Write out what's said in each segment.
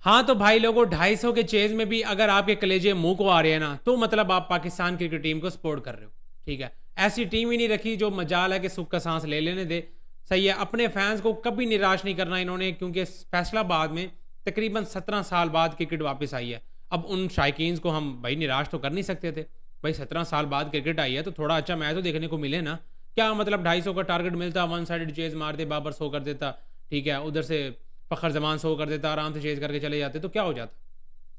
हाँ तो भाई लोगों, 250 के चेज में भी अगर आपके कलेजे मुंह को आ रहे हैं ना, तो मतलब आप पाकिस्तान क्रिकेट टीम को सपोर्ट कर रहे हो। ठीक है, ऐसी टीम ही नहीं रखी जो मजाल है कि सुख का सांस ले लेने दे। सही है, अपने फैंस को कभी निराश नहीं करना इन्होंने, क्योंकि फैसलाबाद में तकरीबन 17 साल बाद क्रिकेट वापस आई है। अब उन शायकीन को हम भाई निराश तो कर नहीं सकते थे। भाई 17 साल बाद क्रिकेट आई है तो थोड़ा अच्छा मैच तो देखने को मिले ना। क्या मतलब 250 का टारगेट मिलता, वन साइडेड चेज मार दे, बाबर 100 कर देता, ठीक है, उधर से फ़खर जमान 100 कर देता, आराम से चेज करके चले जाते तो क्या हो जाता।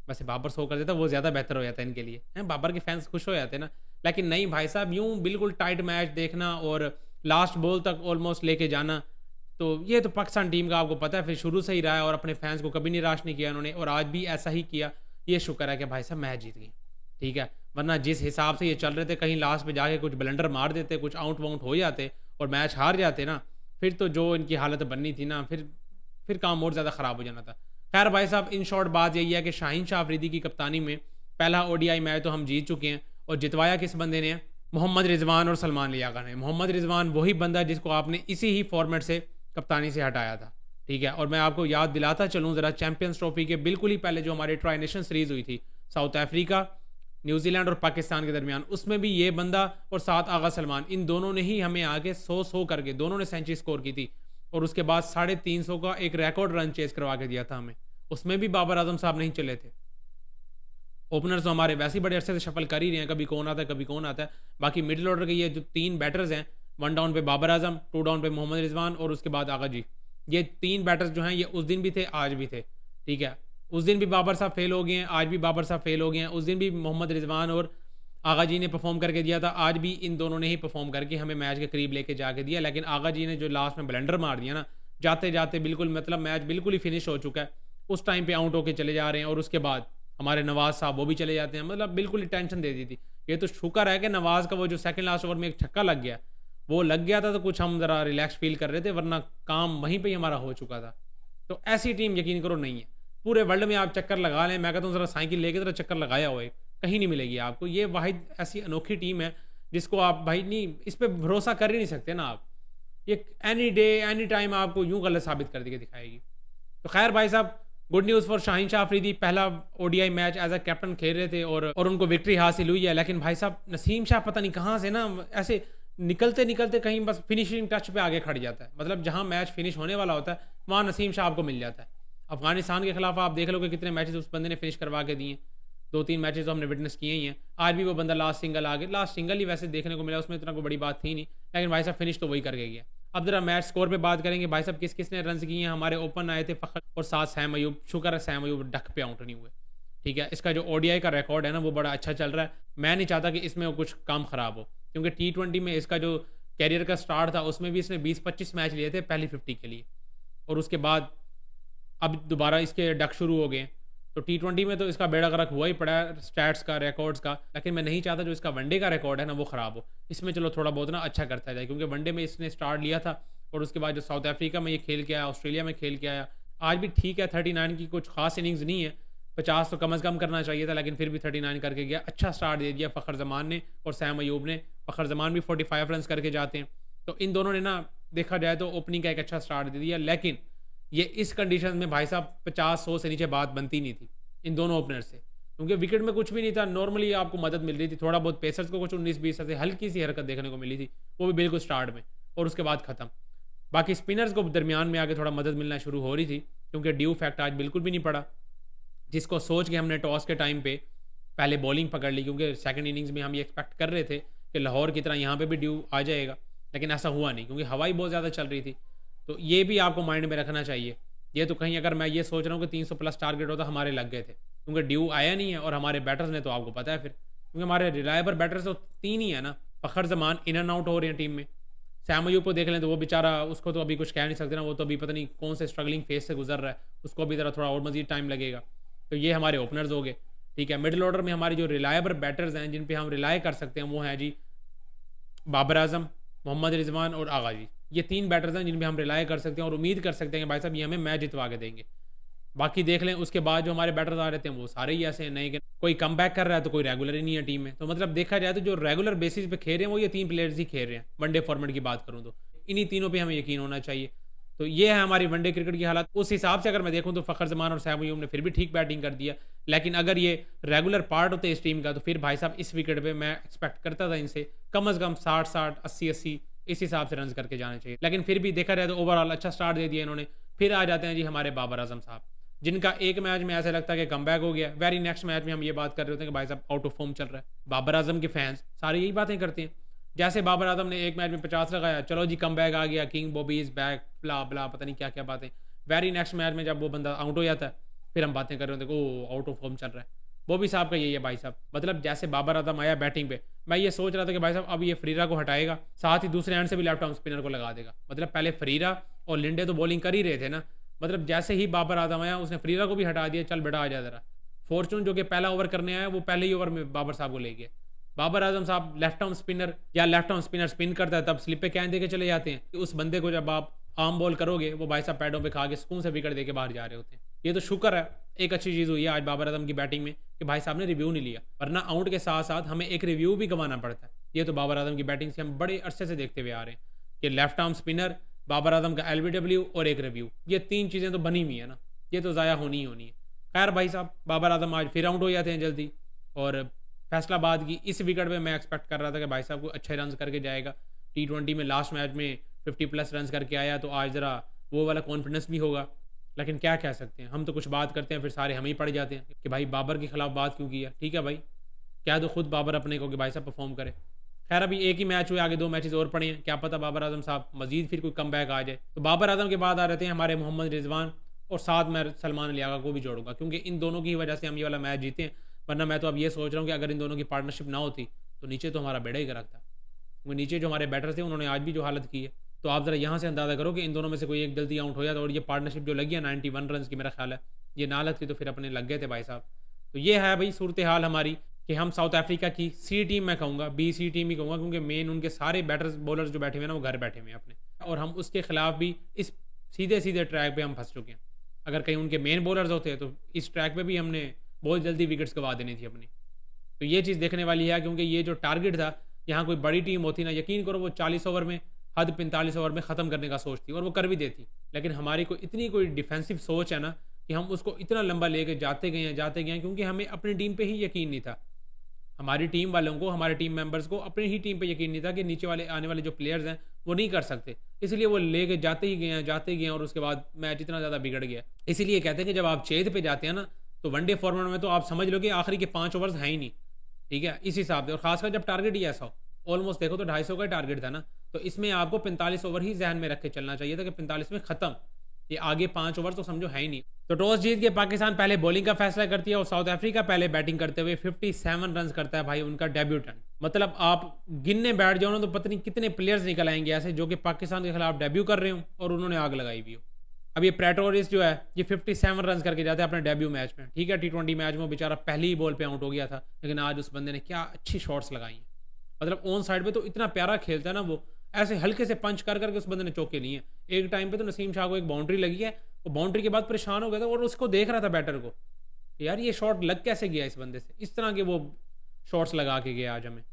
वैसे बाबर 100 कर देता वो ज़्यादा बेहतर हो जाता इनके लिए हैं, बाबर के फैंस खुश हो जाते ना। लेकिन नहीं भाई साहब, यूं बिल्कुल टाइट मैच देखना और लास्ट बॉल तक ऑलमोस्ट लेके जाना, तो ये तो पाकिस्तान टीम का आपको पता है फिर शुरू से ही रहा है, और अपने फैंस को कभी निराश नहीं किया उन्होंने, और आज भी ऐसा ही किया। ये शुक्र है कि भाई साहब मैच जीत गए। ठीक है, वरना जिस हिसाब से ये चल रहे थे, कहीं लास्ट में जाके कुछ ब्लंडर मार देते, कुछ आउट वाउट हो जाते और मैच हार जाते ना, फिर तो जो इनकी हालत बननी थी ना, फिर काम और ज़्यादा ख़राब हो जाना था। खैर भाई साहब, इन शॉर्ट बात यही है कि शाहीन शाह अफरीदी की कप्तानी में पहला ओडीआई मैच तो हम जीत चुके हैं, और जितवाया किस बंदे ने है? मोहम्मद रिजवान और सलमान लियाका ने। मोहम्मद रिजवान वही बंदा जिसको आपने इसी ही फॉर्मेट से कप्तानी से हटाया था। ठीक है, और मैं आपको याद दिलाता चलूँ ज़रा, चैंपियंस ट्रॉफी के बिल्कुल ही पहले जो हमारी ट्राई नेशन सीरीज़ हुई थी साउथ अफ्रीका, न्यूजीलैंड और पाकिस्तान के दरमियान, उसमें भी ये बंदा और साथ आगा सलमान, इन दोनों ने ही हमें आगे 100 करके दोनों ने सेंचुरी स्कोर की थी, और उसके बाद 350 का एक रिकॉर्ड रन चेस करवा के दिया था हमें। उसमें भी बाबर आजम साहब नहीं चले थे। ओपनर्स तो हमारे वैसे ही बड़े अरसे से शफल कर ही रहे हैं, कभी कौन आता है कभी कौन आता है। बाकी मिडिल ऑर्डर के ये जो 3 बैटर्स हैं, 1 डाउन पे बाबर आजम, 2 डाउन पे मोहम्मद रिजवान और उसके बाद आगा जी, ये 3 बैटर्स जो हैं ये उस दिन भी थे, आज भी थे। ठीक है, उस दिन भी बाबर साहब फेल हो गए हैं, आज भी बाबर साहब फेल हो गए हैं। उस दिन भी मोहम्मद रिजवान और आगा जी ने परफॉर्म करके दिया था, आज भी इन दोनों ने ही परफॉर्म करके हमें मैच के करीब लेके जाके दिया। लेकिन आगा जी ने जो लास्ट में ब्लंडर मार दिया ना, जाते जाते बिल्कुल मतलब मैच बिल्कुल ही फिनिश हो चुका है, उस टाइम पे आउट होके चले जा रहे हैं, और उसके बाद हमारे नवाज साहब वो भी चले जाते हैं, मतलब बिल्कुल ही टेंशन दे दी थी। ये तो शुक्र है कि नवाज का वो जो सेकंड लास्ट ओवर में एक छक्का लग गया, वो लग गया था तो कुछ हम ज़रा रिलैक्स फील कर रहे थे, वरना काम वहीं पे ही हमारा हो चुका था। तो ऐसी टीम यकीन करो नहीं है। पूरे वर्ल्ड में आप चक्कर लगा लें, मैं कहता हूँ ज़रा साइकिल लेके ज़रा चक्कर लगाया हो, एक कहीं नहीं मिलेगी आपको। ये वाहिद ऐसी अनोखी टीम है जिसको आप भाई नहीं, इस पर भरोसा कर ही नहीं सकते ना आप। ये एनी डे एनी टाइम आपको यूं गलत साबित कर के दिखाएगी। तो खैर भाई साहब, good news for Shaheen Shah Afridi, पहला ODI match as a captain खेल रहे थे और उनको विक्ट्री हासिल हुई है। लेकिन भाई साहब, नसीम शाह पता नहीं कहाँ से ना ऐसे निकलते निकलते कहीं बस फिनिशिंग टच पे आगे खड़ जाता है। मतलब जहाँ मैच फिनिश होने वाला होता है वहाँ नसीम शाह आपको मिल जाता है। अफगानिस्तान के खिलाफ आप देख लो कि कितने मैचेस उस बंदे ने फिनिश करवा के दिए, 2-3 मैचेस तो हमने विटनेस किए ही हैं। आज भी वो बंदा लास्ट सिंगल आ गया, लास्ट सिंगल ही वैसे देखने को मिला, उसमें इतना कोई बड़ी बात थी नहीं, लेकिन भाई साहब फिनिश तो वही करके गया। अब जरा मैच स्कोर पे बात करेंगे भाई साहब, किस किसने रन किए हैं। हमारे ओपन आए थे फ़खर और साथ सैम अयूब। शुक्र है सैम अयूब डक पे आउट नहीं हुए। ठीक है, इसका जो ओडीआई का रिकॉर्ड है ना वो बड़ा अच्छा चल रहा है। मैं नहीं चाहता कि इसमें कुछ काम ख़राब हो, क्योंकि T20 में इसका जो कैरियर का स्टार्ट था उसमें भी इसने 20-25 मैच लिए थे पहली 50 के लिए, और उसके बाद अब दोबारा इसके डक शुरू हो गए। तो T20 में तो इसका बेड़ा गर्क हुआ ही पड़ा है स्टैट्स का, रिकॉर्ड्स का। लेकिन मैं नहीं चाहता जो इसका वनडे का रिकॉर्ड है ना वो ख़राब हो। इसमें चलो थोड़ा बहुत ना अच्छा करता जाए, क्योंकि वनडे में इसने स्टार्ट लिया था और उसके बाद जो साउथ अफ्रीका में ये खेल के आया, ऑस्ट्रेलिया में खेल के आया। आज भी ठीक है, 39 की कुछ खास इनिंग्स नहीं है, 50 तो कम अज़ कम करना चाहिए था, लेकिन फिर भी 39 करके गया। अच्छा स्टार्ट दे दिया फ़खर जमान ने और सैम अयूब ने। फ़खर जमान भी 45 रन करके जाते हैं, तो इन दोनों ने ना देखा जाए तो ओपनिंग का एक अच्छा स्टार्ट दे दिया। लेकिन ये इस कंडीशन में भाई साहब 50-100 से नीचे बात बनती नहीं थी इन दोनों ओपनर से, क्योंकि विकेट में कुछ भी नहीं था। नॉर्मली आपको मदद मिल रही थी, थोड़ा बहुत पेसर्स को कुछ 19-20 से हल्की सी हरकत देखने को मिली थी, वो भी बिल्कुल स्टार्ट में, और उसके बाद ख़त्म। बाकी स्पिनर्स को दरमियान में आगे थोड़ा मदद मिलना शुरू हो रही थी, क्योंकि ड्यू फैक्ट आज बिल्कुल भी नहीं पड़ा, जिसको सोच के हमने टॉस के टाइम पे पहले बॉलिंग पकड़ ली, क्योंकि सेकंड इनिंग्स में हम ये एक्सपेक्ट कर रहे थे कि लाहौर की तरह यहाँ पे भी ड्यू आ जाएगा, लेकिन ऐसा हुआ नहीं, क्योंकि हवाई बहुत ज़्यादा चल रही थी। तो ये भी आपको माइंड में रखना चाहिए। ये तो कहीं अगर मैं ये सोच रहा हूँ कि 300 प्लस टारगेट होता, हमारे लग गए थे, क्योंकि ड्यू आया नहीं है, और हमारे बैटर्स ने तो आपको पता है फिर, क्योंकि हमारे रिलायबल बैटर्स तो 3 ही है ना। Fakhar Zaman in and out हो रहे हैं टीम में। सैम अयूब को देख लें तो वो बेचारा, उसको तो अभी कुछ कह नहीं सकते ना, वो तो अभी पता नहीं कौन से स्ट्रगलिंग फेज से गुजर रहा है, उसको अभी ज़रा थोड़ा और मजीद टाइम लगेगा। तो ये हमारे ओपनर्स हो गए। ठीक है, मिडिल ऑर्डर में हमारी जो रिलायबल बैटर्स हैं जिन पे हम रिलाय कर सकते हैं वो हैं जी बाबर आजम, मोहम्मद रिजवान और आगा जी। ये 3 बैटर्स हैं जिन पे हम रिलाय कर सकते हैं और उम्मीद कर सकते हैं कि भाई साहब ये हमें मैच जितवा के देंगे। बाकी देख लें उसके बाद जो हमारे बैटर्स आ रहे थे वो सारे ही ऐसे नहीं, कि कोई कम बैक कर रहा है तो कोई रेगुलर ही नहीं है टीम में। तो मतलब देखा जाए तो जो रेगुलर बेसिस पे खेल रहे हैं वो ये 3 प्लेयर्स ही खेल रहे हैं, वनडे फॉर्मेट की बात करूँ तो इन्हीं तीनों पे हमें यकीन होना चाहिए। तो ये है हमारी वनडे क्रिकेट की हालत। उस हिसाब से अगर मैं देखूं तो फ़खर जमान और सहम अयूब ने फिर भी ठीक बैटिंग कर दिया, लेकिन अगर ये रेगुलर पार्ट होते इस टीम का तो फिर भाई साहब इस विकेट पे मैं एक्सपेक्ट करता था इनसे कम से कम 60-60, 80-80 इस हिसाब से रन करके जाने चाहिए। लेकिन फिर भी देखा जाए तो ओवरऑल अच्छा स्टार्ट दे दिया इन्होंने। फिर आ जाते हैं जी हमारे बाबर आजम साहब, जिनका एक मैच में ऐसा लगता है कि कमबैक हो गया, वेरी नेक्स्ट मैच में हम ये बात कर रहे होते हैं कि भाई साहब आउट ऑफ फॉर्म चल रहा है। बाबर आजम के फैंस सारे यही बातें करते हैं। जैसे बाबर आजम ने एक मैच में 50 लगाया, चलो जी कम बैक आ गया, किंग बॉबी इज बैक, ब्ला ब्ला पता नहीं क्या क्या बातें। वेरी नेक्स्ट मैच में जब वो बंदा आउट हो जाता है फिर हम बातें कर रहे होते हैं ओ आउट ऑफ फॉर्म चल रहा है। बॉबी साहब का यही है भाई साहब, मतलब जैसे बाबर आजम आया बैटिंग पे, मैं ये सोच रहा था कि भाई साहब अब ये फ्रीरा को हटाएगा, साथ ही दूसरे एंड से भी लेफ्ट आर्म स्पिनर को लगा देगा। मतलब पहले फ्रीरा और लिंडे तो बॉलिंग कर ही रहे थे ना, मतलब जैसे ही बाबर आजम आया उसने फ्रीरा को भी हटा दिया, चल बेटा आ जा जरा। फॉर्चून जो कि पहला ओवर करने आया वो पहले ही ओवर में बाबर साहब को ले गया। बाबर आजम साहब लेफ्ट आर्म स्पिनर या लेफ्ट आर्म स्पिनर स्पिन करता है तब स्लिप पे कैन दे के चले जाते हैं। उस बंदे को जब आप आर्म बॉल करोगे वो भाई साहब पैडों पे खा के सुकून से विकेट दे के बाहर जा रहे होते हैं। ये तो शुक्र है, एक अच्छी चीज़ हुई है आज बाबर आजम की बैटिंग में कि भाई साहब ने रिव्यू नहीं लिया, वरना आउट के साथ साथ हमें एक रिव्यू भी गंवाना पड़ता है। ये तो बाबर आजम की बैटिंग से हम बड़े अरसे से देखते हुए आ रहे हैं कि left arm spinner, Babar Azam का LBW और एक रिव्यू, ये 3 चीज़ें तो बनी हुई है ना, ये तो ज़ाया होनी ही होनी है। खैर भाई साहब बाबर आजम आज फिर आउट हो जाते हैं जल्दी, और फैसलाबाद की इस विकेट पे मैं एक्सपेक्ट कर रहा था कि भाई साहब को अच्छे रन करके जाएगा। T20 में लास्ट मैच में 50+ रन करके आया तो आज ज़रा वो वाला कॉन्फिडेंस भी होगा। लेकिन क्या कह सकते हैं, हम तो कुछ बात करते हैं फिर सारे हम ही पड़ जाते हैं कि भाई बाबर के खिलाफ बात क्यों किया। ठीक है भाई, क्या तो खुद बाबर अपने को कि भाई साहब परफॉर्म करे। खैर अभी एक ही मैच हुए, आगे 2 मैचेस और पड़े हैं, क्या पता बाबर आजम साहब मजीद फिर कोई कम बैक आ जाए। तो बाबर आजम के बाद आ रहे थे हमारे मोहम्मद रिजवान, और साथ मैं सलमान लियागा को भी जोड़ूंगा क्योंकि इन दोनों की वजह से हम ये वाला मैच जीते हैं। वरना मैं तो अब ये सोच रहा हूँ कि अगर इन दोनों की पार्टनरशिप ना होती तो नीचे तो हमारा बेड़ा ही गर्क था। वो नीचे जो हमारे बैटर थे उन्होंने आज भी जो हालत की है, तो आप ज़रा यहाँ से अंदाज़ा करो कि इन दोनों में से कोई एक जल्दी आउट हो जाता, और ये पार्टनरशिप जो लगी है 91 रन की मेरा ख्याल है, ये ना लगती तो फिर अपने लग गए थे भाई साहब। तो ये है भाई सूरत हाल हमारी कि हम साउथ अफ्रीका की C टीम मैं कहूँगा, BC टीम ही कहूँगा, क्योंकि मेन उनके सारे बैटर्स बॉलर्स जो बैठे हुए हैं ना वो घर बैठे हुए हैं अपने, और हम उसके खिलाफ भी इस सीधे सीधे ट्रैक पे हम फंस चुके हैं। अगर कहीं उनके मेन बॉलर्स होते हैं तो इस ट्रैक पे भी हमने बहुत जल्दी विकेट्स गवा देनी थी अपनी। तो ये चीज़ देखने वाली है, क्योंकि ये जो टारगेट था, यहाँ कोई बड़ी टीम होती ना, यकीन करो वो 40 ओवर में, हद 45 ओवर में ख़त्म करने का सोचती और वो कर भी देती। लेकिन हमारी इतनी कोई डिफेंसिव सोच है ना कि हम उसको इतना लंबा लेके जाते गए हैं क्योंकि हमें अपनी टीम पे ही यकीन नहीं था। हमारी टीम वालों को, हमारे टीम मेंबर्स को अपनी ही टीम पे यकीन नहीं था कि नीचे वाले आने वाले जो प्लेयर्स हैं वो नहीं कर सकते, इसलिए वो लेके जाते ही गए और उसके बाद मैच इतना ज़्यादा बिगड़ गया। इसीलिए कहते हैं कि जब आप चेत पे जाते हैं ना तो वनडे फॉर्मेट में तो आप समझ लो कि आखिरी के 5 ओवर्स हैं ही नहीं। ठीक है, इस हिसाब से, और खासकर जब टारगेट ही ऐसा हो, ऑलमोस्ट देखो तो 250 का टारगेट था ना, तो इसमें आपको 45 ओवर ही जहन में रख के चलना चाहिए था कि 45 में ख़त्म, ये आगे 5 ओवर तो समझो है ही नहीं। तो टॉस जीत के पाकिस्तान पहले बॉलिंग का फैसला करती है और साउथ अफ्रीका पहले बैटिंग करते हुए 57 रन करता है भाई उनका डेब्यूटेंट। मतलब आप गिनने बैठ जाओ ना तो पता नहीं कितने प्लेयर्स निकल आएंगे ऐसे जो कि पाकिस्तान के खिलाफ डेब्यू कर रहे हो और उन्होंने आग लगाई भी हो। अब ये प्रेटोरिस जो है ये 57 रन करके जाते हैं अपने डेब्यू मैच में। ठीक है, T20 मैच में वो बेचारा पहली ही बॉल पे आउट हो गया था, लेकिन आज उस बंदे ने क्या अच्छी शॉट्स लगाई हैं। मतलब ऑन साइड पे तो इतना प्यारा खेलता है ना वो, ऐसे हल्के से पंच कर करके उस बंदे ने चौके लिए हैं। एक टाइम पे तो नसीम शाह को एक बाउंड्री लगी है, वो बाउंड्री के बाद परेशान हो गया था और उसको देख रहा था बैटर को, यार ये शॉट लग कैसे गया इस बंदे से, इस तरह के वो शॉट्स लगा के गया आज हमें।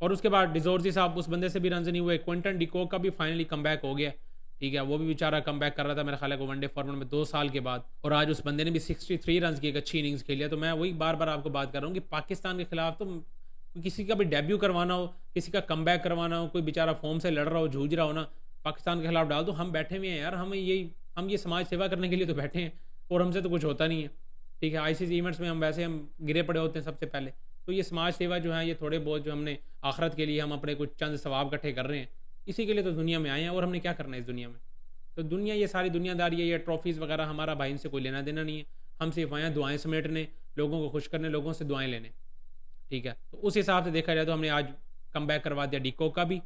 और उसके बाद डिजोर्जी साहब, उस बंदे से भी रन नहीं हुए। क्विंटन डिकॉक का भी फाइनली कमबैक हो गया। ठीक है, वो भी बेचारा कमबैक कर रहा था मेरा ख्याल है को वनडे फॉर्मेट में 2 साल के बाद, और आज उस बंदे ने भी 63 रन की एक अच्छी इनिंग्स खेली है। तो मैं वही बार बार आपको बात कर रहा हूँ कि पाकिस्तान के खिलाफ तो किसी का भी डेब्यू करवाना हो, किसी का कमबैक करवाना हो, कोई बेचारा फॉर्म से लड़ रहा हो, जूझ रहा हो ना, पाकिस्तान के खिलाफ डाल दो। हम बैठे हुए हैं यार, हम ये समाज सेवा करने के लिए तो बैठे हैं और हमसे तो कुछ होता नहीं है। ठीक है, ICC इवेंट्स में हम वैसे हम गिरे पड़े होते हैं सबसे पहले, तो ये समाज सेवा जो है ये थोड़े बहुत जो हमने आखिरत के लिए हम अपने कुछ चंद सवाब इकट्ठे कर रहे हैं, इसी के लिए तो दुनिया में आए हैं। और हमने क्या करना है इस दुनिया में, तो दुनिया ये सारी दुनियादारी है, ये ट्रॉफीज़ वगैरह हमारा भाई इनसे कोई लेना देना नहीं है। हम सिर्फ आए हैं दुआएं समेटने, लोगों को खुश करने, लोगों से दुआएं लेने। ठीक है, तो उस हिसाब से देखा जाए तो हमने आज कमबैक करवा दिया डिकॉक का भी,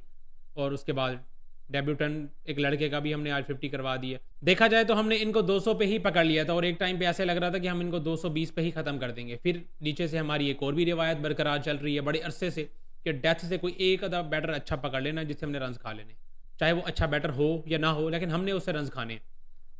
और उसके बाद डेब्यूटेंट एक लड़के का भी हमने आज 50 करवा दिया। देखा जाए तो हमने इनको 200 पे ही पकड़ लिया था और एक टाइम पे ऐसे लग रहा था कि हम इनको 220 पे ही ख़त्म कर देंगे। फिर नीचे से हमारी एक और भी रिवायत बरकरार चल रही है बड़े अरसे से कि डेथ से कोई एक आधा बैटर अच्छा पकड़ लेना जिससे हमने रन खा लेने, चाहे वो अच्छा बैटर हो या ना हो, लेकिन हमने उससे रन खाने।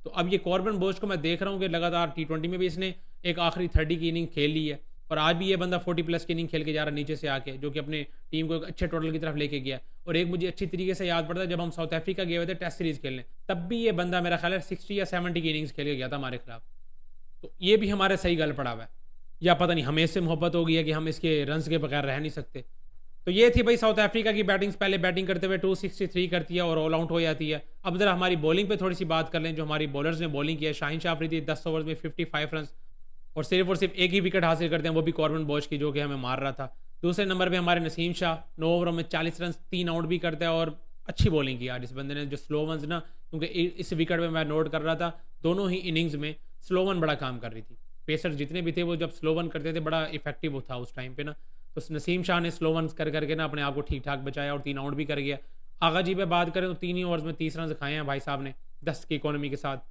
तो अब ये कॉर्बन बोज को मैं देख रहा हूँ कि लगातार T20 में भी इसने एक आखिरी 30 की इनिंग खेल ली है, और आज भी ये बंदा 40+ की इनिंग खेल के जा रहा है नीचे से आके, जो कि अपने टीम को एक अच्छे टोटल की तरफ लेके गया। और एक मुझे अच्छी तरीके से याद पड़ता है, जब हम साउथ अफ्रीका गए हुए थे टेस्ट सीरीज़ खेलने, तब भी ये बंदा मेरा ख्याल है 60 या 70 की इनिंग्स खेल के गया था हमारे खिलाफ। तो ये भी हमारे सही गल पड़ा हुआ है, या पता नहीं हमें इससे मोहब्बत हो गई है कि हम इसके रन्स के बगैर रह नहीं सकते। तो ये थी भाई साउथ अफ्रीका की बैटिंग। पहले बैटिंग करते हुए 263 करती है और ऑल आउट हो जाती है। अब जरा हमारी बॉलिंग पे थोड़ी सी बात कर लें। जो हमारी बॉलर्स ने बॉलिंग की है, शाहीन शाह अफरीदी 10 ओवर्स में 55 रन और सिर्फ एक ही विकेट हासिल करते हैं, वो भी कॉर्बन बॉश की, जो कि हमें मार रहा था। दूसरे नंबर पे हमारे नसीम शाह 9 ओवरों में 40 रन, 3 आउट भी करता है और अच्छी बॉलिंग की यार इस बंदे ने। जो स्लो वंस ना, क्योंकि इस विकेट में मैं नोट कर रहा था दोनों ही इनिंग्स में स्लो वन बड़ा काम कर रही थी। पेसर जितने भी थे वो जब स्लो वन करते थे बड़ा इफेक्टिव था उस टाइम पे ना। तो नसीम शाह ने स्लो वन कर करके ना अपने आप को ठीक ठाक बचाया और 3 आउट भी कर गया। आगा जी पे बात करें तो 3 ही ओवर्स में 30 रन खाए हैं भाई साहब ने 10 की इकोनॉमी के साथ।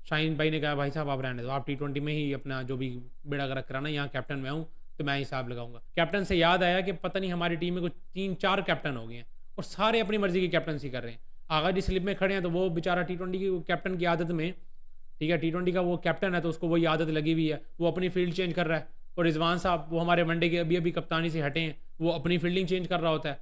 शाहीन भाई ने कहा भाई साहब आप रहने दो, आप T20 में ही अपना जो भी बेड़ा गर्क कराना, यहाँ कैप्टन मैं हूँ तो मैं हिसाब लगाऊंगा। कैप्टन से याद आया कि पता नहीं हमारी टीम में कुछ 3-4 कैप्टन हो गए हैं और सारे अपनी मर्जी की कैप्टनसी कर रहे हैं। आगा जी स्लिप में खड़े हैं तो वो बेचारा T20 की कैप्टन की आदत में, ठीक है, T20 का वो कैप्टन है तो उसको वही आदत लगी हुई है, वो अपनी फील्ड चेंज कर रहा है। और रिजवान साहब वो हमारे वनडे के अभी कप्तानी से हटे हैं, वो अपनी फील्डिंग चेंज कर रहा होता है,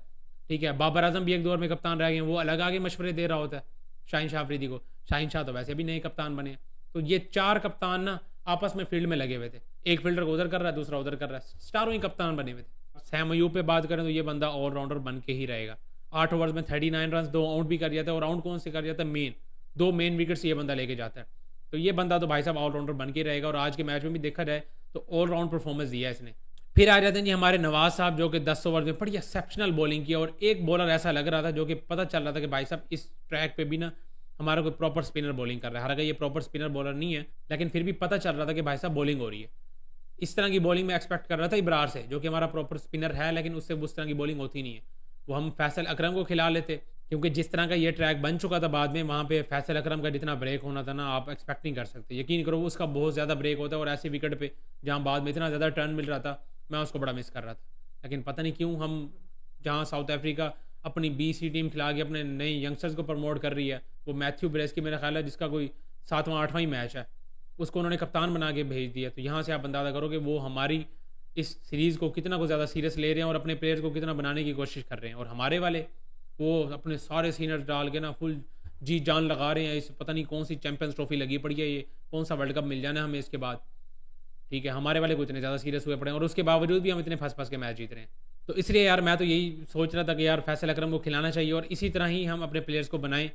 ठीक है। बाबर आजम भी एक दौर में कप्तान रह गए, वो अलग आगे मशवरे दे रहा होता है शाहीन शाह अफरीदी को। शाहीन शाह तो वैसे भी नए कप्तान बने। तो ये 4 कप्तान ना आपस में फील्ड में लगे हुए थे, एक फील्डर को उधर कर रहा है, दूसरा उधर कर रहा है, स्टारों ही कप्तान बने हुए थे। सैम अयूब पे बात करें तो ये बंदा ऑलराउंडर बन के ही रहेगा। 8 ओवर्स में 39 रन, 2 आउट भी कर जाता है। और आउट कौन से कर जाता है? 2 मेन विकेट्स ये बंदा लेके जाता है। तो ये बंदा तो भाई साहब ऑलराउंडर बन के रहेगा। और आज के मैच में भी देखा जाए तो ऑलराउंड परफॉर्मेंस दिया है इसने। फिर आ जाते हैं जी हमारे नवाज साहब, जो कि 10 ओवर में बड़ी एक्सेप्शनल बॉलिंग की। और एक बॉलर ऐसा लग रहा था जो कि पता चल रहा था कि भाई साहब इस ट्रैक पे भी ना हमारा कोई प्रॉपर स्पिनर बॉलिंग कर रहा है। हालांकि ये प्रॉपर स्पिनर बॉलर नहीं है, लेकिन फिर भी पता चल रहा था कि भाई साहब बॉलिंग हो रही है। इस तरह की बॉलिंग में एक्सपेक्ट कर रहा था इब्रार से, जो कि हमारा प्रॉपर स्पिनर है, लेकिन उससे उस तरह की बॉलिंग होती नहीं है। वो हम फैसल अकरम को खिला लेते, क्योंकि जिस तरह का ये ट्रैक बन चुका था बाद में, वहाँ पे फैसल अकरम का जितना ब्रेक होना था ना, आप एक्सपेक्ट नहीं कर सकते। यकीन करो उसका बहुत ज़्यादा ब्रेक होता है। और ऐसी विकेट पे जहाँ बाद में इतना ज़्यादा टर्न मिल रहा था, मैं उसको बड़ा मिस कर रहा था। लेकिन पता नहीं क्यों हम जहाँ साउथ अफ्रीका अपनी BC टीम खिला के अपने नए यंगस्टर्स को प्रमोट कर रही है, वो मैथ्यू ब्रेस की मेरा ख्याल है जिसका कोई 7वां 8वां ही मैच है, उसको उन्होंने कप्तान बना के भेज दिया। तो यहाँ से आप अंदाज़ा करो कि वो हमारी इस सीरीज़ को कितना को ज़्यादा सीरियस ले रहे हैं और अपने प्लेयर्स को कितना बनाने की कोशिश कर रहे हैं। और हमारे वाले वो अपने सारे सीनियर्स डाल के ना फुल जी जान लगा रहे हैं। इस पता नहीं कौन सी चैंपियंस ट्रॉफी लगी पड़ी है, ये कौन सा वर्ल्ड कप मिल जाना है हमें इसके बाद, ठीक है। हमारे वाले को इतने ज़्यादा सीरियस हुए पड़े हैं और उसके बावजूद भी हम इतने फंस के मैच जीत रहे हैं। तो इसलिए यार मैं तो यही सोच रहा था कि यार फैसल अकरम को खिलाना चाहिए और इसी तरह ही हम अपने प्लेयर्स को बनाएं।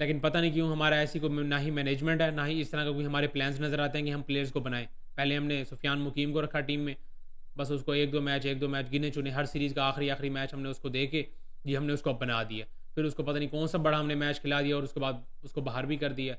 लेकिन पता नहीं क्यों हमारा ऐसी कोई ना ही मैनेजमेंट है, ना ही इस तरह का कोई हमारे प्लान्स नज़र आते हैं कि हम प्लेयर्स को बनाएं। पहले हमने सुफियान मुकीम को रखा टीम में, बस उसको एक दो मैच गिने चुने, हर सीरीज़ का आखिरी मैच हमने उसको दे के जी हमने उसको बना दिया। फिर उसको पता नहीं कौन सा बड़ा हमने मैच खिला दिया और उसके बाद उसको बाहर भी कर दिया।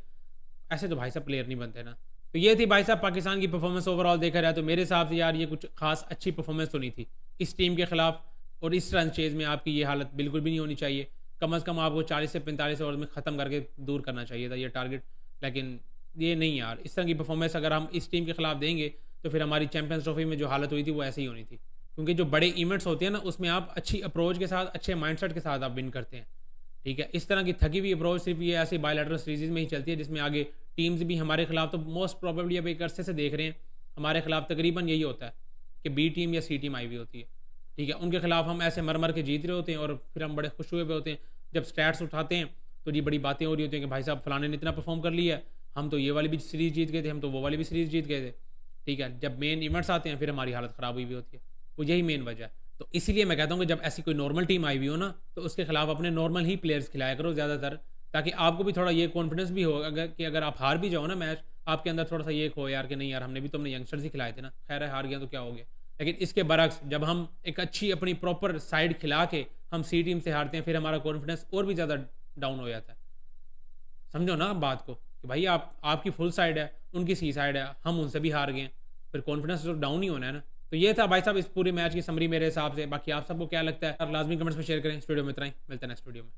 ऐसे तो भाई साहब प्लेयर नहीं बनते ना। तो ये थी भाई साहब पाकिस्तान की परफॉर्मेंस ओवरऑल देखा जाए तो मेरे हिसाब से यार ये कुछ खास अच्छी परफॉर्मेंस तो नहीं थी इस टीम के खिलाफ। और इस रन चेज में आपकी ये हालत बिल्कुल भी नहीं होनी चाहिए। कम से कम आपको 40 से 45 ओवर में ख़त्म करके दूर करना चाहिए था ये टारगेट। लेकिन ये नहीं यार, इस तरह की परफॉर्मेंस अगर हम इस टीम के खिलाफ देंगे तो फिर हमारी चैंपियंस ट्रॉफी में जो हालत हुई थी वो ऐसे ही होनी थी। क्योंकि जो बड़े इवेंट्स होते हैं ना उसमें आप अच्छी अप्रोच के साथ, अच्छे माइंडसेट के साथ आप विन करते हैं, ठीक है। इस तरह की थकी हुई अप्रोच सिर्फ ये ऐसी बायलैटरल सीरीज में ही चलती है जिसमें आगे टीम्स भी हमारे खिलाफ, तो मोस्ट प्रोबेबली अब एक अरसे से देख रहे हैं हमारे खिलाफ तकरीबन यही होता है कि B टीम या C टीम आई हुई होती है, ठीक है। उनके खिलाफ हम ऐसे मर के जीत रहे होते हैं और फिर हम बड़े खुश हुए हुए होते हैं। जब स्टैट्स उठाते हैं तो जी बड़ी बातें हो रही होती हैं कि भाई साहब फलाने ने इतना परफॉर्म कर लिया है, हम तो ये वाली भी सीरीज़ जीत गए थे, हम तो वो वाली भी सीरीज़ जीत गए थे, ठीक है। जब मेन इवेंट्स आते हैं फिर हमारी हालत ख़राब हुई हुई होती है। वो यही मेन वजह है। तो इसीलिए मैं कहता हूँ कि जब ऐसी कोई नॉर्मल टीम आई हुई हो ना तो उसके खिलाफ अपने नॉर्मल ही प्लेयर्स खिलाया करो ज़्यादातर, ताकि आपको भी थोड़ा ये कॉन्फिडेंस भी हो कि अगर आप हार भी जाओ ना मैच, आपके अंदर थोड़ा सा ये हो यार कि नहीं यार हमने भी तो अपने यंगस्टर्स ही खिलाए थे ना, खैर है हार गया तो क्या हो गया। लेकिन इसके बरक्स जब हम एक अच्छी अपनी प्रॉपर साइड खिला के हम C टीम से हारते हैं फिर हमारा कॉन्फिडेंस और भी ज़्यादा डाउन हो जाता है। समझो ना बात को कि भाई आपकी फुल साइड है, उनकी C साइड है, हम उनसे भी हार गए, फिर कॉन्फिडेंस तो डाउन ही होना है ना। तो ये था भाई साहब इस पूरे मैच की समरी मेरे हिसाब से। बाकी आप सबको क्या लगता है लाजमी कमेंट्स में शेयर करें। इस वीडियो में इतना ही, मिलते हैं नेक्स्ट वीडियो में।